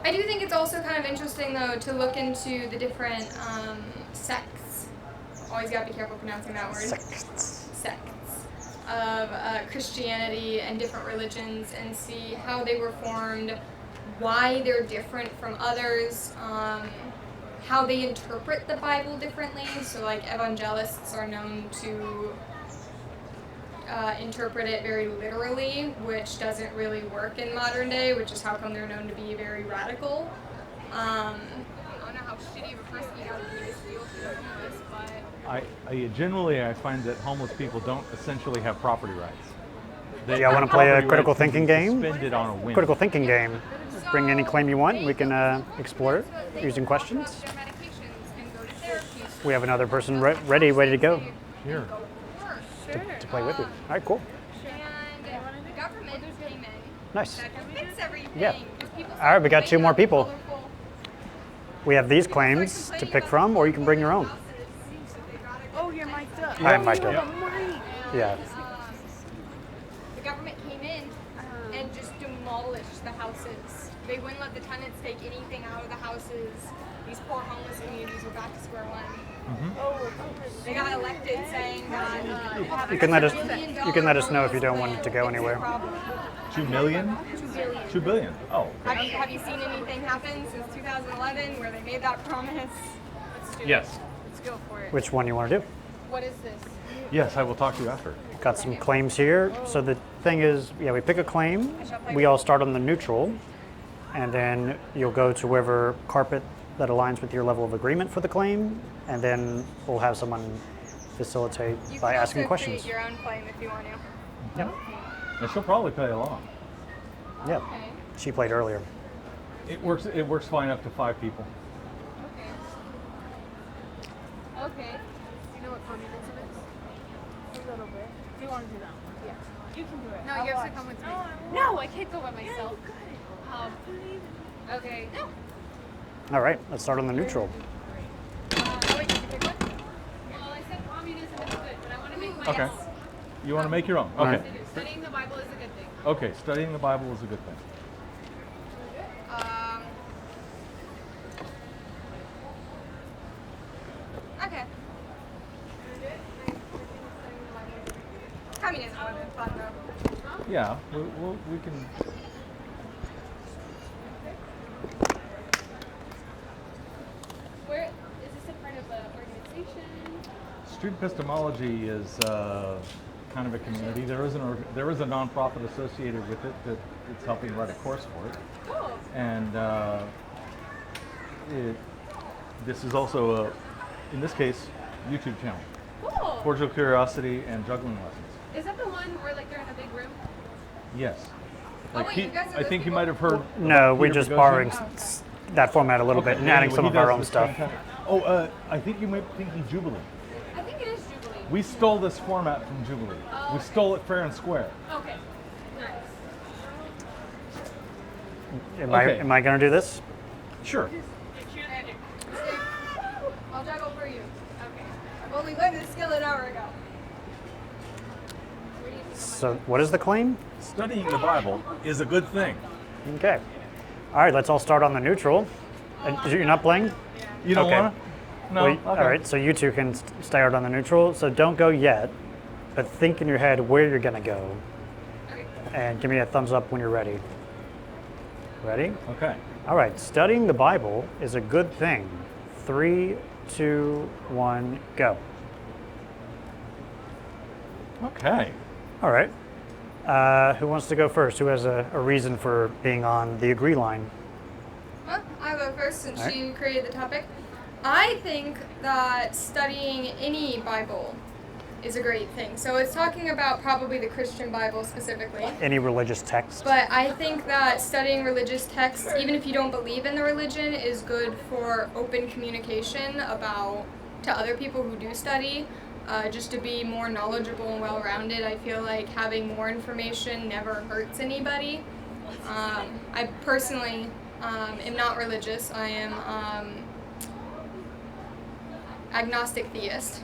I do think it's also kind of interesting, though, to look into the different sects. Always gotta be careful pronouncing that word. Sects of Christianity and different religions, and see how they were formed, why they're different from others, how they interpret the Bible differently. So, like, evangelists are known to interpret it very literally, which doesn't really work in modern day, which is how come they're known to be very radical. I don't know how shitty of a person you gotta be to steal from the homeless, but... Generally, I find that homeless people don't essentially have property rights. Do you want to play a critical Property thinking rights can game? be suspended on a whim. Critical thinking game. Bring any claim you want. We can explore it using questions. We have another person ready to go Here. to play with you. All right, cool. And the government came in. Nice. That can fix everything. Yeah. All right, we got 2 more people. We have these claims to pick from, or you can bring your own. Oh, you're mic'd up. I am mic'd up. Yeah. The government came in and just demolished the houses. They wouldn't let the tenants take anything out of the houses. These poor homeless communities were back to square one. Mm-hmm. They got elected saying that You can let us know if you don't want it to go anywhere. 2 million? 2 billion. 2 billion. Oh. Have you seen anything happen since 2011 where they made that promise? Let's do Yes. it. Let's go for it. Which one you want to do? What is this? Yes, I will talk to you after. Got some claims here. So the thing is, yeah, we pick a claim. We all start on the neutral, and then you'll go to wherever carpet that aligns with your level of agreement for the claim, and then we'll have someone facilitate by asking questions. You can also create your own claim if you want to. Yep. And she'll probably play along. Yeah. Okay. She played earlier. It works fine up to 5 people. Okay. Okay. Do you know what communism is? A little bit. Do you want to do that one? Yeah. You can do it. No, I'll you have to watch. come with me. No, I can't go by myself. Okay. No. All right, let's start on the neutral. Wait, did you pick one? Well, I said communism is good, but I want to make my Okay. You want to make your own? All Okay. right. Studying the Bible is a good thing. Okay, studying the Bible is a good thing. Okay. Communism would have been fun though. Yeah, we can. Where is this a part of an organization? Street Epistemology is kind of a community. There is a nonprofit associated with it that it's helping write a course for it. Oh, And this is also in this case, YouTube channel. cool. Cordial Curiosity and Juggling Lessons. Is that the one where like they're in a big room? Yes. Oh, wait, you guys are I those think you people? might have heard. No, about we're Peter just Boghossian. borrowing that format a little bit and adding Anyway, some he of our does own this stuff. kind of- I think you might be thinking Jubilee. I think it is Jubilee. We stole this format from Jubilee. Oh, We okay. stole it fair and square. Okay. Nice. Okay. Am I going to do this? Sure. I'll juggle for you. Okay. I've only learned this skill an hour ago. So what is the claim? Studying the Bible is a good thing. Okay. All right, let's all start on the neutral. You're not playing? You don't Okay. want to? No. Well, Okay. All right, so you two can start on the neutral. So don't go yet, but think in your head where you're going to go. And give me a thumbs up when you're ready. Ready? Okay. All right, studying the Bible is a good thing. 3, 2, 1, go. Okay. All right. Who wants to go first? Who has a reason for being on the agree line? Well, I'll go first since All right. you created the topic. I think that studying any Bible is a great thing. So it's talking about probably the Christian Bible specifically. Any religious text? But I think that studying religious texts, even if you don't believe in the religion, is good for open communication to other people who do study. Just to be more knowledgeable and well-rounded. I feel like having more information never hurts anybody. I personally am not religious. I am agnostic theist,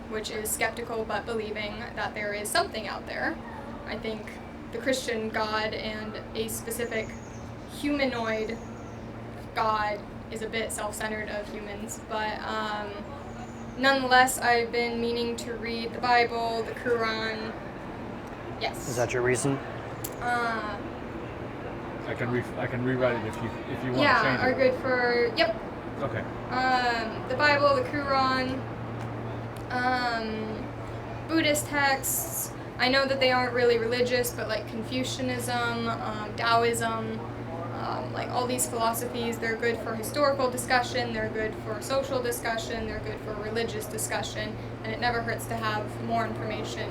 which is skeptical but believing that there is something out there. I think the Christian God and a specific humanoid God is a bit self-centered of humans, but nonetheless, I've been meaning to read the Bible, the Quran. Yes. Is that your reason? I can rewrite it if you want to change Yeah, it. are good for, yep. Okay. The Bible, the Quran, Buddhist texts. I know that they aren't really religious, but like Confucianism, Taoism, like all these philosophies, they're good for historical discussion, they're good for social discussion, they're good for religious discussion, and it never hurts to have more information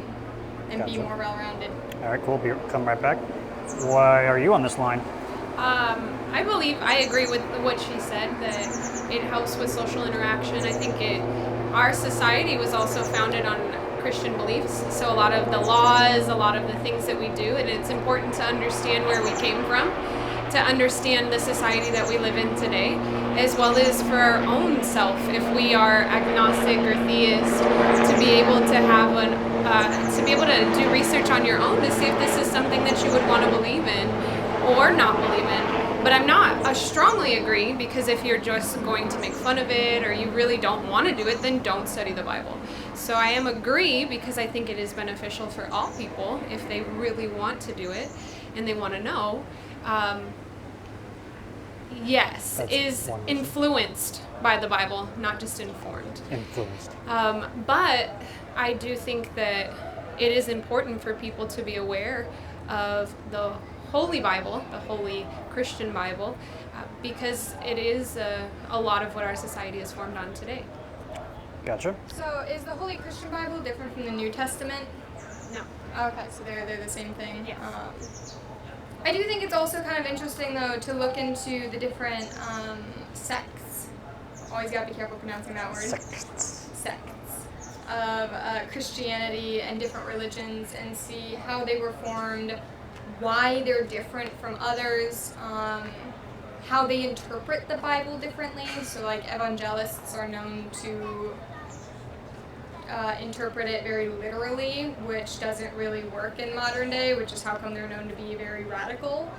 and be Gotcha. more well-rounded. All right, cool. Come right back. Why are you on this line? I agree with what she said, that it helps with social interaction. I think our society was also founded on Christian beliefs, so a lot of the laws, a lot of the things that we do, and it's important to understand where we came from, to understand the society that we live in today, as well as for our own self, if we are agnostic or theist, to be able to have to be able to do research on your own to see if this is something that you would want to believe in or not believe in. But I strongly agree, because if you're just going to make fun of it or you really don't want to do it, then don't study the Bible. So I agree, because I think it is beneficial for all people if they really want to do it and they want to know. Yes, That's is one reason. influenced by the Bible, not just informed. Influenced. But I do think that it is important for people to be aware of the Holy Bible, the Holy Christian Bible, because it is a lot of what our society is formed on today. Gotcha. So is the Holy Christian Bible different from the New Testament? No. Okay, so they're the same thing. Yes. I do think it's also kind of interesting, though, to look into the different sects. Always gotta be careful pronouncing that word. Sects of Christianity and different religions, and see how they were formed, why they're different from others, how they interpret the Bible differently. So, like, evangelists are known to interpret it very literally, which doesn't really work in modern day, which is how come they're known to be very radical,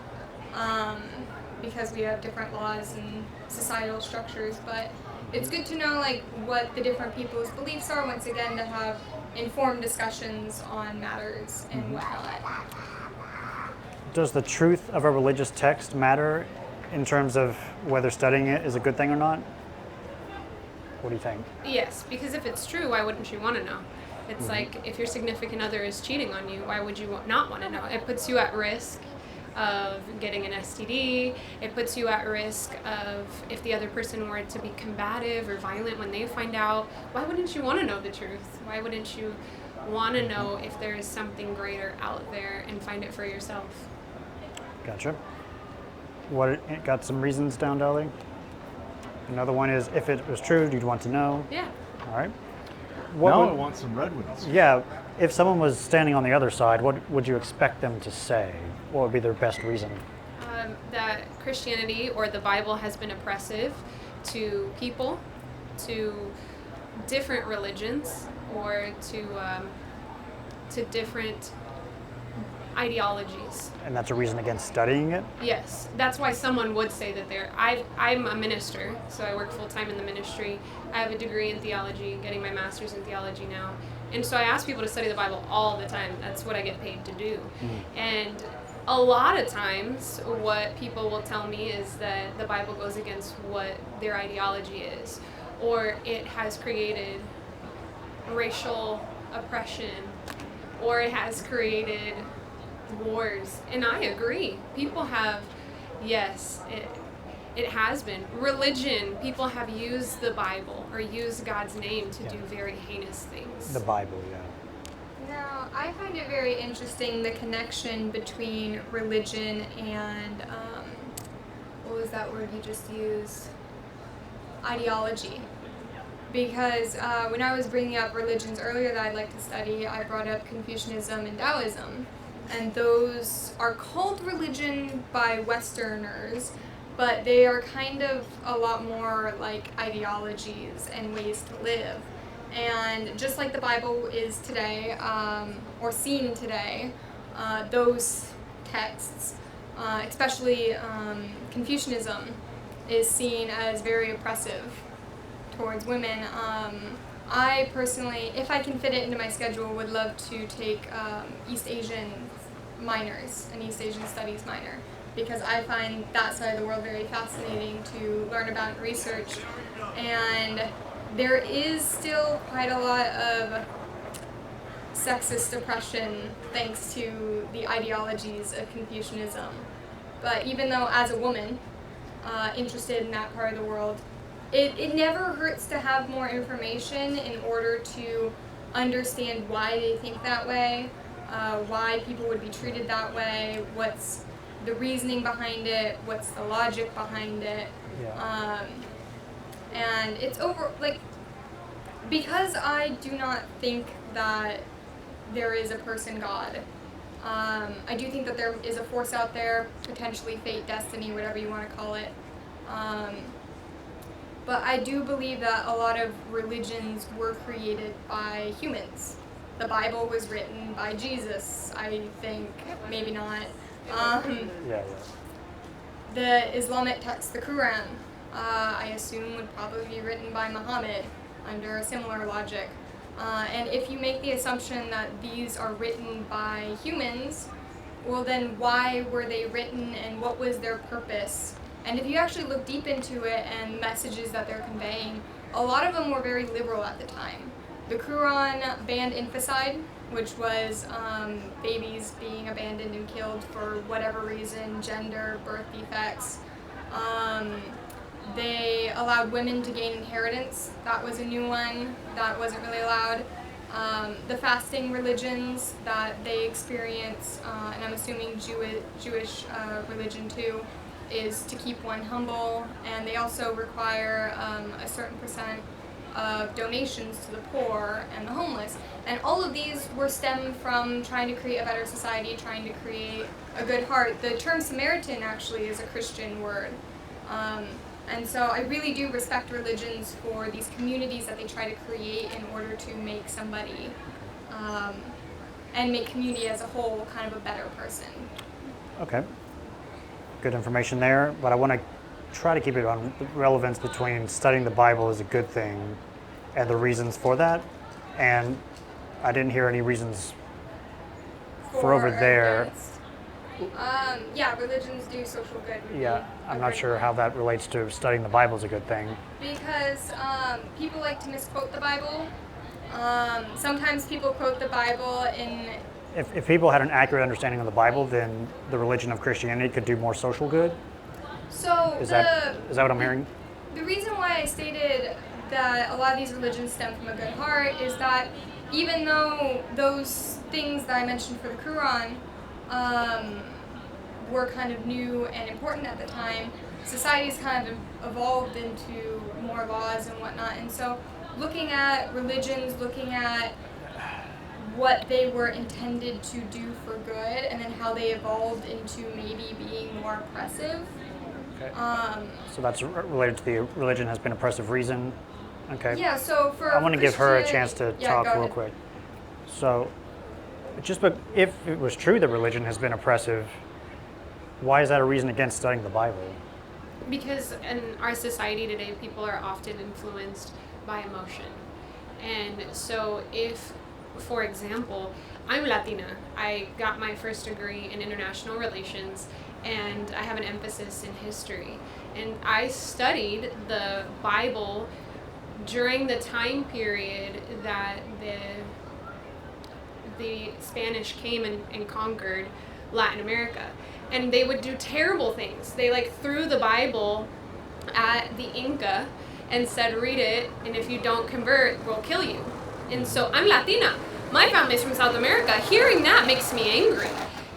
because we have different laws and societal structures. But it's good to know, like, what the different people's beliefs are, once again, to have informed discussions on matters and whatnot. Does the truth of a religious text matter in terms of whether studying it is a good thing or not? What do you think? Yes, because if it's true, why wouldn't you want to know? It's Mm-hmm. like if your significant other is cheating on you, why would you not want to know? It puts you at risk of getting an STD. It puts you at risk of, if the other person were to be combative or violent when they find out, why wouldn't you want to know the truth? Why wouldn't you want to know if there is something greater out there and find it for yourself? Gotcha. Got some reasons down, Dolly? Another one is, if it was true, you'd want to know. Yeah. All right. Now I would- want some red ones. Yeah, if someone was standing on the other side, what would you expect them to say? What would be their best reason? That Christianity or the Bible has been oppressive to people, to different religions, or to different ideologies. And that's a reason against studying it? Yes, that's why someone would say that I'm a minister, so I work full-time in the ministry. I have a degree in theology, getting my master's in theology now. And so I ask people to study the Bible all the time. That's what I get paid to do. And a lot of times what people will tell me is that the Bible goes against what their ideology is, or it has created racial oppression, or it has created wars. And I agree. People have, yes, it has been. Religion, people have used the Bible or used God's name to do very heinous things. The Bible, yeah. Now, I find it very interesting, the connection between religion and, what was that word you just used? Ideology. Because when I was bringing up religions earlier that I'd like to study, I brought up Confucianism and Taoism. And those are called religion by Westerners, but they are kind of a lot more like ideologies and ways to live. And just like the Bible is today, or seen today, those texts, especially Confucianism, is seen as very oppressive towards women. I personally, if I can fit it into my schedule, would love to take East Asian minors, an East Asian Studies minor, because I find that side of the world very fascinating to learn about and research. And there is still quite a lot of sexist oppression thanks to the ideologies of Confucianism. But even though, as a woman interested in that part of the world, it never hurts to have more information in order to understand why they think that way, why people would be treated that way, what's the reasoning behind it, what's the logic behind it. Yeah. And it's because I do not think that there is a person God. I do think that there is a force out there, potentially fate, destiny, whatever you want to call it. But I do believe that a lot of religions were created by humans. The Bible was written by Jesus, I think, maybe not. The Islamic text, the Quran, I assume would probably be written by Muhammad under a similar logic. And if you make the assumption that these are written by humans, well then why were they written and what was their purpose? And if you actually look deep into it and messages that they're conveying, a lot of them were very liberal at the time. The Quran banned infanticide, which was babies being abandoned and killed for whatever reason, gender, birth defects. They allowed women to gain inheritance. That was a new one that wasn't really allowed. The fasting religions that they experience, and I'm assuming Jewish religion too, is to keep one humble, and they also require a certain percent of donations to the poor and the homeless. And all of these were stemmed from trying to create a better society, trying to create a good heart. The term Samaritan actually is a Christian word. And so I really do respect religions for these communities that they try to create in order to make somebody, and make community as a whole kind of a better person. Okay. Good information there, but I want to try to keep it on the relevance between studying the Bible is a good thing and the reasons for that. And I didn't hear any reasons for over there. Against. Yeah, religions do social good. Yeah, I'm not sure how that relates to studying the Bible is a good thing. Because people like to misquote the Bible. Sometimes people quote the Bible in... If people had an accurate understanding of the Bible, then the religion of Christianity could do more social good? So Is that what I'm hearing? The reason why I stated that a lot of these religions stem from a good heart is that even though those things that I mentioned for the Quran were kind of new and important at the time, society's kind of evolved into more laws and whatnot. And so looking at religions, looking at what they were intended to do for good, and then how they evolved into maybe being more oppressive. Okay. So that's related to the religion has been oppressive reason. Okay. Yeah, so for I want to give her a chance to talk go real ahead. quick. So, but if it was true that religion has been oppressive, why is that a reason against studying the Bible? Because in our society today, people are often influenced by emotion. And so if, for example, I'm Latina, I got my first degree in international relations, and I have an emphasis in history. And I studied the Bible during the time period that the Spanish came and conquered Latin America. And they would do terrible things. They threw the Bible at the Inca and said, read it, and if you don't convert, we'll kill you. And so I'm Latina. My family's from South America. Hearing that makes me angry.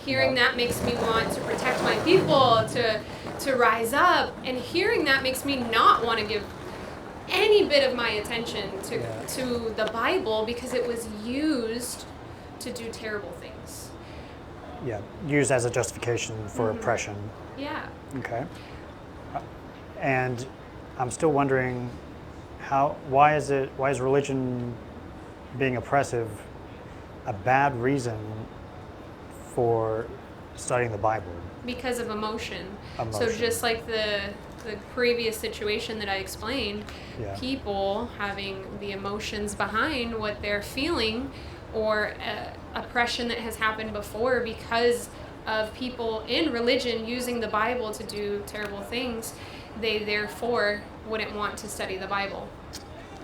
Hearing that makes me want to protect my people, to rise up. And hearing that makes me not want to give any bit of my attention to the Bible, because it was used to do terrible things. Yeah, used as a justification for oppression. Yeah. Okay. And I'm still wondering why is religion being oppressive a bad reason for studying the Bible? Because of emotion. So Emotion. just like the previous situation that I explained, Yeah. people having the emotions behind what they're feeling, or oppression that has happened before because of people in religion using the Bible to do terrible things, they therefore wouldn't want to study the Bible.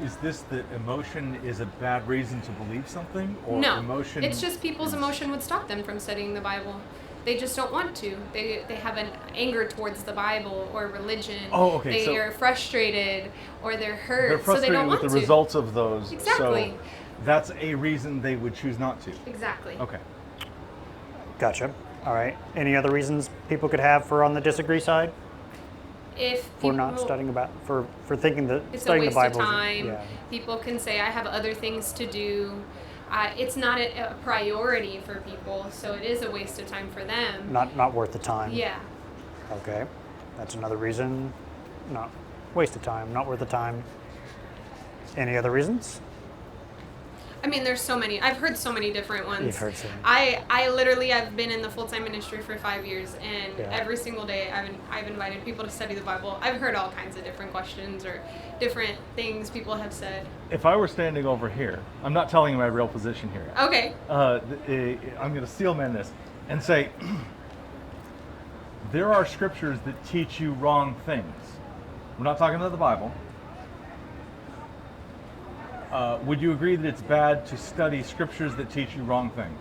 Is this the emotion is a bad reason to believe something, or No, emotion? it's just people's emotion would stop them from studying the Bible. They just don't want to. They have an anger towards the Bible or religion. Oh, okay, They are frustrated or they're hurt, They're so frustrated they don't with want the to. results of those. Exactly. So that's a reason they would choose not to. Exactly. Okay. Gotcha. All right. Any other reasons people could have for on the disagree side If for not people- studying about for thinking that It's a studying waste the of Bible? time. Yeah. People can say, I have other things to do. It's not a priority for people, so it is a waste of time for them. Not worth the time. Yeah. Okay. That's another reason. Not waste of time. Not worth the time. Any other reasons? I mean, there's so many. I've heard so many different ones. You've heard so many. I literally, I've been in the full-time ministry for 5 years, and Yeah. every single day I've invited people to study the Bible. I've heard all kinds of different questions or different things people have said. If I were standing over here, I'm not telling you my real position here. Okay. I'm going to steel man this and say there are scriptures that teach you wrong things. We're not talking about the Bible. Would you agree that it's bad to study scriptures that teach you wrong things?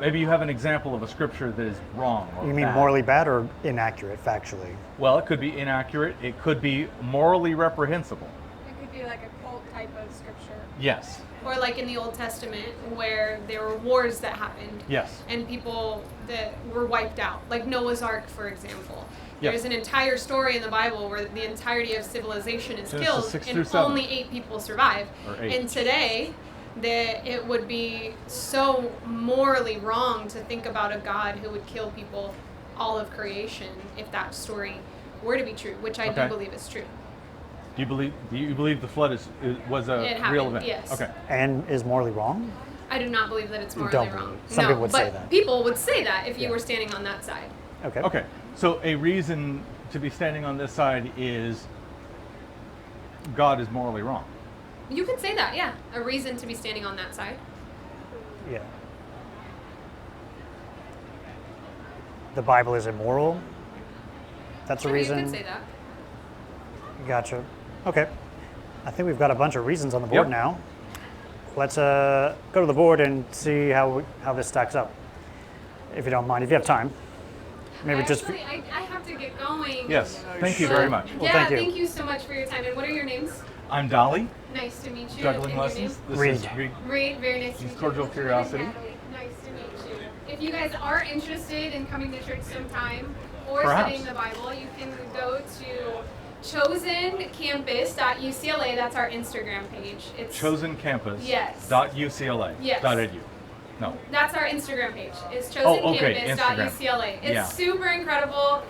Maybe you have an example of a scripture that is wrong. Or You mean bad. morally bad or inaccurate factually? Well, it could be inaccurate. It could be morally reprehensible. It could be like a cult type of scripture. Yes. Or like in the Old Testament, where there were wars that happened. Yes. And people that were wiped out, like Noah's Ark, for example. Yes. There's an entire story in the Bible where the entirety of civilization is Genesis killed 6 and through 7. only 8 people survive. Or 8. And today, that it would be so morally wrong to think about a God who would kill people, all of creation, if that story were to be true, which I Okay. do believe is true. Do you believe the flood was a It happened, real event? yes. Okay. And is morally wrong? I do not believe that it's morally don't wrong. believe it. Some no, people would but say that. people would say that if you Yeah. were standing on that side. Okay. Okay. So a reason to be standing on this side is God is morally wrong. You could say that, yeah. A reason to be standing on that side. Yeah. The Bible is immoral. That's a Sure, reason. you could say that. Gotcha. Okay. I think we've got a bunch of reasons on the board Yep. now. Let's go to the board and see how this stacks up. If you don't mind, if you have time. Maybe just. Actually, I have to get going. Yes. Thank you Sure. very much. Well, yeah, thank you. so much for your time. And what are your names? I'm Dolly, Nice to meet you. juggling And your lessons. name? This Reed. is Reed. Reed, very nice to He's meet Cordial you. Curiosity. Natalie, nice to meet you. If you guys are interested in coming to church sometime or Perhaps. studying the Bible, you can go to chosencampus.ucla. That's our Instagram page. It's Chosencampus. Yes. .ucla. Yes. .edu. No. That's our Instagram page. It's Oh, okay, chosencampus.ucla. It's Yeah. super incredible.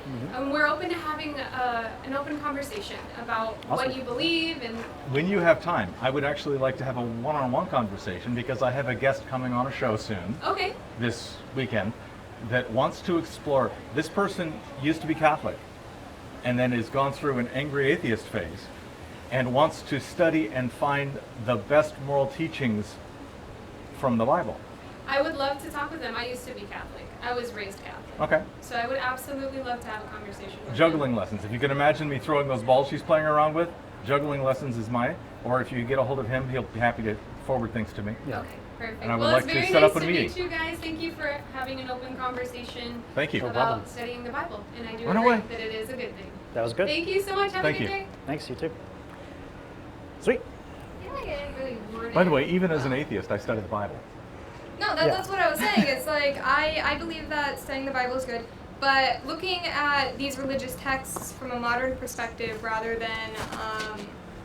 We're open to having an open conversation about Awesome. what you believe and When you have time, I would actually like to have a one-on-one conversation because I have a guest coming on a show soon, okay. this weekend, that wants to explore. This person used to be Catholic and then has gone through an angry atheist phase and wants to study and find the best moral teachings from the Bible. I would love to talk with them. I used to be Catholic. I was raised Catholic. Okay. So I would absolutely love to have a conversation with Juggling them. lessons. If you can imagine me throwing those balls she's playing around with, juggling lessons is my, or if you get a hold of him, he'll be happy to forward things to me. Yeah. Okay, perfect. And I would well, like it's to very set nice up a to meeting. meet you guys. Thank you for having an open conversation Thank you. No about problem. studying the Bible. And I do Run agree away. that it is a good thing. That was good. Thank you so much. Have Thank a good you. day. Thanks, you too. Sweet. I feel like I didn't really word By the it way, even as an well. atheist, I study the Bible. No, Yeah. that's what I was saying. It's like I believe that studying the Bible is good, but looking at these religious texts from a modern perspective rather than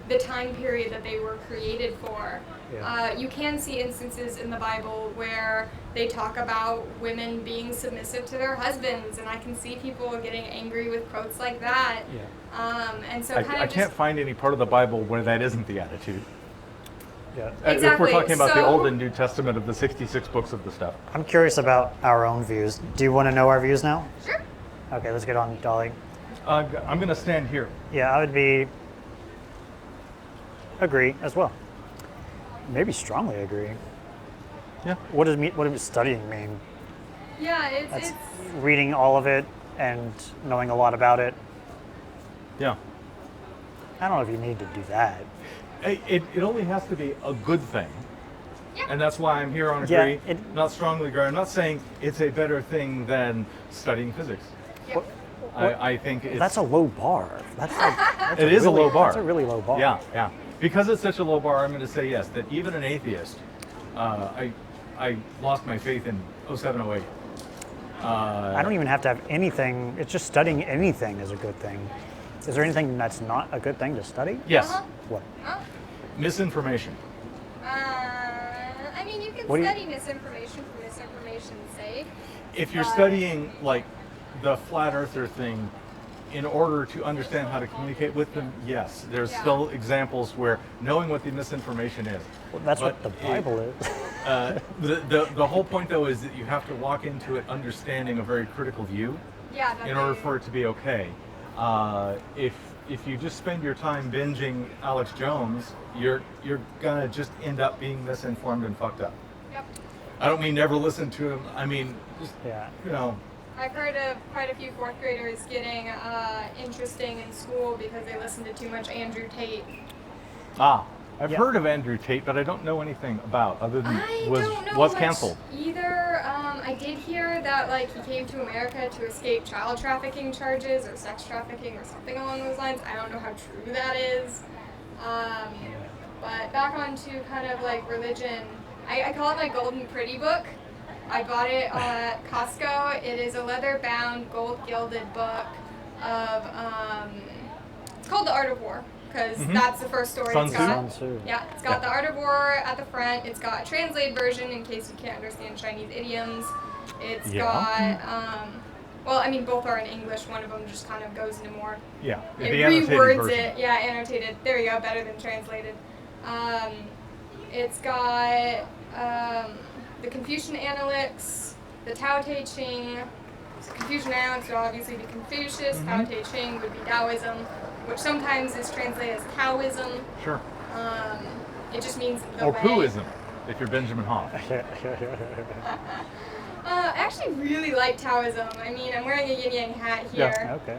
the time period that they were created for, Yeah. you can see instances in the Bible where they talk about women being submissive to their husbands, and I can see people getting angry with quotes like that. Yeah. And so I kind of can't just find any part of the Bible where that isn't the attitude. Yeah. If Exactly. we're talking about the So- Old and New Testament of the 66 books of the stuff. I'm curious about our own views. Do you want to know our views now? Sure. Okay, let's get on, Dolly. I'm going to stand here. Yeah, I would be agree as well. Maybe strongly agree. Yeah. What does studying mean? Yeah, That's it's reading all of it and knowing a lot about it. Yeah. I don't know if you need to do that. It only has to be a good thing. Yeah. And that's why I'm here on Yeah, agree, not strongly agree. I'm not saying it's a better thing than studying physics. yeah. I think it's... That's a low bar. That's It is a low bar. That's a really low bar. Yeah, yeah. Because it's such a low bar, I'm going to say yes, that even an atheist, I lost my faith in 07, 08. I don't even have to have anything. It's just studying anything is a good thing. Is there anything that's not a good thing to study? Yes, Uh-huh. What? Oh. misinformation. I mean, you can What do you- study misinformation for misinformation's sake. If you're But- studying like the flat earther thing in order to understand how to communicate with them, yes. There's Yeah. still examples where knowing what the misinformation is. Well, that's what the But Bible is. The whole point though is that you have to walk into it understanding a very critical view Yeah, that's in order for it to be okay. If you just spend your time binging Alex Jones, you're gonna just end up being misinformed and fucked up. Yep. I don't mean never listen to him. I mean, just, Yeah. you know, I've heard of quite a few fourth graders getting interesting in school because they listened to too much Andrew Tate. I've Yeah. heard of Andrew Tate, but I don't know anything about other than I was don't know was much canceled. either. I did hear that like he came to America to escape child trafficking charges or sex trafficking or something along those lines. I don't know how true that is. But back on to kind of like religion, I call it my golden pretty book. I bought it at Costco. It is a leather-bound, gold-gilded book of, it's called The Art of War, because that's the first story Sun it's Tzu? got. Sun Tzu. Yeah, it's got Yeah. The Art of War at the front. It's got a translated version in case you can't understand Chinese idioms. It's Yeah. got, well, I mean, both are in English. One of them just kind of goes into more Yeah, it the annotated rewords version. it. Yeah, annotated. There you go, better than translated. It's got the Confucian Analects, the Tao Te Ching. So Confucian Analects would obviously be Confucius. Tao Te Ching would be Taoism, which sometimes is translated as Taoism. Sure. It just means the Or way. Pooism, if you're Benjamin Hoff. I actually really like Taoism. I mean, I'm wearing a yin yang hat here. Yeah. Okay.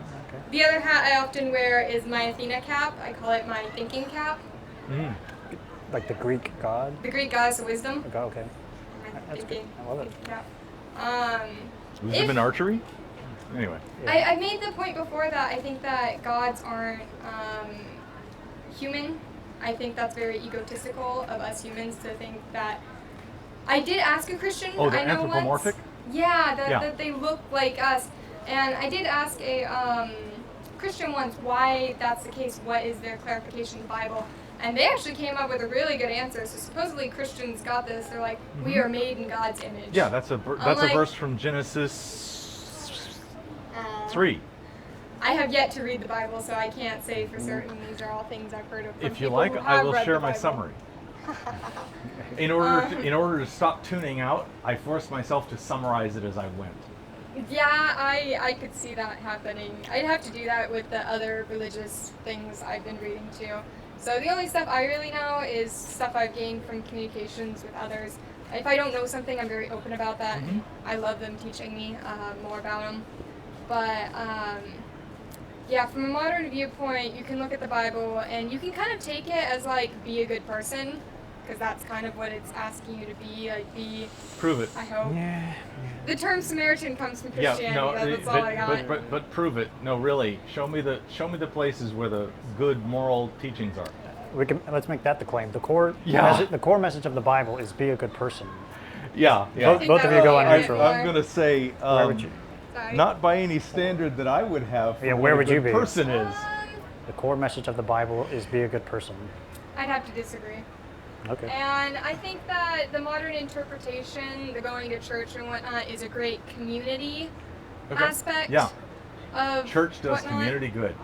The other hat I often wear is my Athena cap. I call it my thinking cap. Mm. Like the Greek god. The Greek goddess of wisdom. Okay. My That's good. thinking I love it. cap. Wisdom in archery? Anyway. I made the point before that I think that gods aren't human. I think that's very egotistical of us humans to think that. I did ask a Christian. Oh, they're I know anthropomorphic? Once, yeah, that, Yeah. that they look like us. And I did ask a Christian once why that's the case. What is their clarification in the Bible? And they actually came up with a really good answer. So supposedly Christians got this. They're like, we are made in God's image. Yeah, that's a Unlike- verse from Genesis 3. I have yet to read the Bible, so I can't say for certain. These are all things I've heard of. From If you people like, who I have will read share the my Bible. summary. In order to stop tuning out, I forced myself to summarize it as I went. Yeah, I could see that happening. I'd have to do that with the other religious things I've been reading too. So the only stuff I really know is stuff I've gained from communications with others. If I don't know something, I'm very open about that. I love them teaching me more about them. But yeah, from a modern viewpoint, you can look at the Bible and you can kind of take it as like, be a good person, because that's kind of what it's asking you to be, like be, Prove it. I hope. Yeah. The term Samaritan comes from Yeah, Christianity, no, that's all I got. but prove it. No, really. Show me the places where the good moral teachings are. Let's make that the claim. The core Yeah. the core message of the Bible is be a good person. Yeah, Both, think both of that you go would on be neutral. right. I'm gonna say Where would you? Sorry. not by any standard that I would have. For Yeah, what where a would you good be? Person is. The core message of the Bible is be a good person. I'd have to disagree. Okay. And I think that the modern interpretation, the going to church and whatnot, is a great community Okay. aspect Yeah. of Church does whatnot. community good.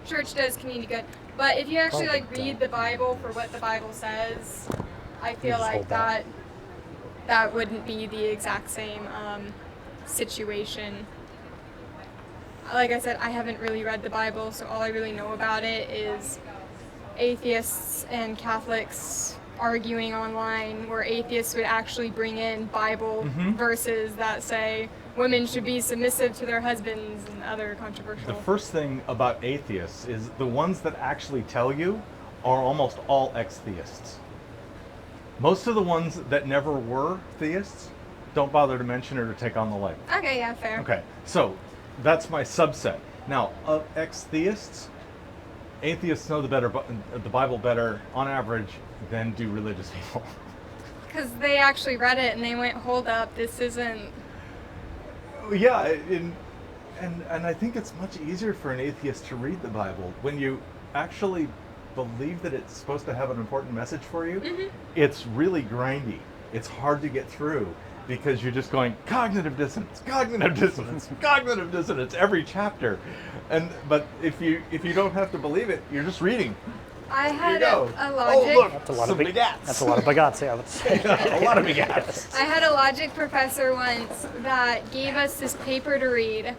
Church does community good. But if you actually Probably like read the Bible for what the Bible says, I feel just like hold that. that wouldn't be the exact same situation. Like I said, I haven't really read the Bible, so all I really know about it is atheists and Catholics arguing online, where atheists would actually bring in Bible verses that say women should be submissive to their husbands and other controversial. The first thing about atheists is the ones that actually tell you are almost all ex-theists. Most of the ones that never were theists don't bother to mention it or take on the light. Okay, yeah, fair. Okay, so that's my subset. Now, of ex-theists, atheists know the Bible better on average than do religious people. Because they actually read it and they went, hold up, this isn't... Yeah, and I think it's much easier for an atheist to read the Bible when you actually believe that it's supposed to have an important message for you. It's really grindy. It's hard to get through because you're just going cognitive dissonance, cognitive dissonance, cognitive dissonance every chapter. But if you don't have to believe it, you're just reading. I Here had you go. a logic... Oh, look, That's a lot some of big begats. That's a lot of bagats, yeah, I would say. A lot of begats. I had a logic professor once that gave us this paper to read,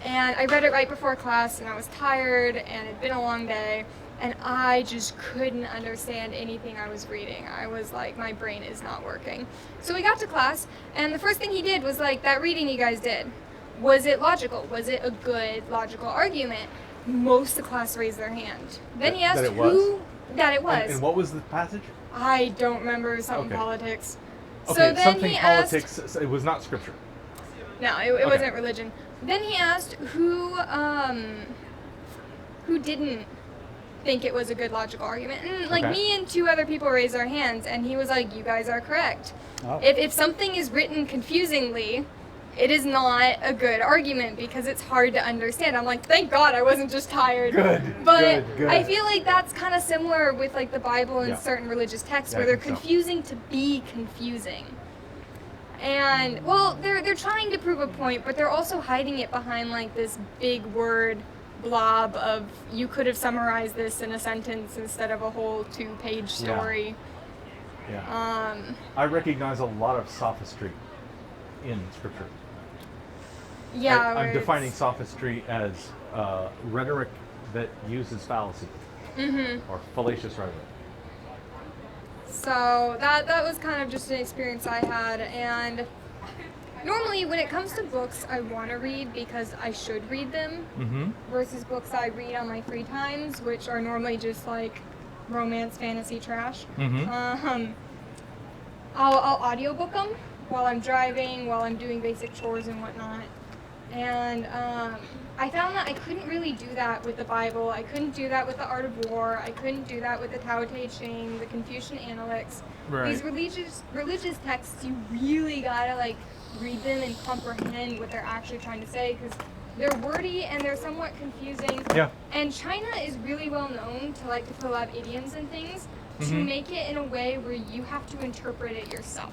and I read it right before class, and I was tired, and it'd been a long day, and I just couldn't understand anything I was reading. I was like, my brain is not working. So we got to class, and the first thing he did was like, that reading you guys did, was it logical? Was it a good logical argument? Most of the class raised their hand. Then he asked That it was? who that it was. And what was the passage? I don't remember, something Okay. politics. Okay, So then something he politics. asked, It was not scripture. no, it wasn't religion. Then he asked who didn't think it was a good logical argument. And like Okay. me and two other people raised our hands, and he was like, you guys are correct. Oh. If something is written confusingly, it is not a good argument because it's hard to understand. I'm like, thank God I wasn't just tired. Good, But good. I feel like that's kind of similar with like the Bible and Yeah. certain religious texts Yeah, where I they're think so. confusing to be confusing. And well, they're trying to prove a point, but they're also hiding it behind like this big word blob of you could have summarized this in a sentence instead of a whole 2-page story. Yeah. I recognize a lot of sophistry in scripture. Yeah, I'm where defining it's- sophistry as rhetoric that uses fallacy or fallacious rhetoric. So that was kind of just an experience I had, and normally when it comes to books I want to read because I should read them versus books I read on my free times, which are normally just like romance, fantasy trash. I'll audiobook them while I'm driving, while I'm doing basic chores and whatnot. And I found that I couldn't really do that with the Bible. I couldn't do that with the Art of War. I couldn't do that with the Tao Te Ching, the Confucian Analects. Right. These religious texts, you really gotta like read them and comprehend what they're actually trying to say because they're wordy and they're somewhat confusing. Yeah. And China is really well known to like to pull out idioms and things to make it in a way where you have to interpret it yourself.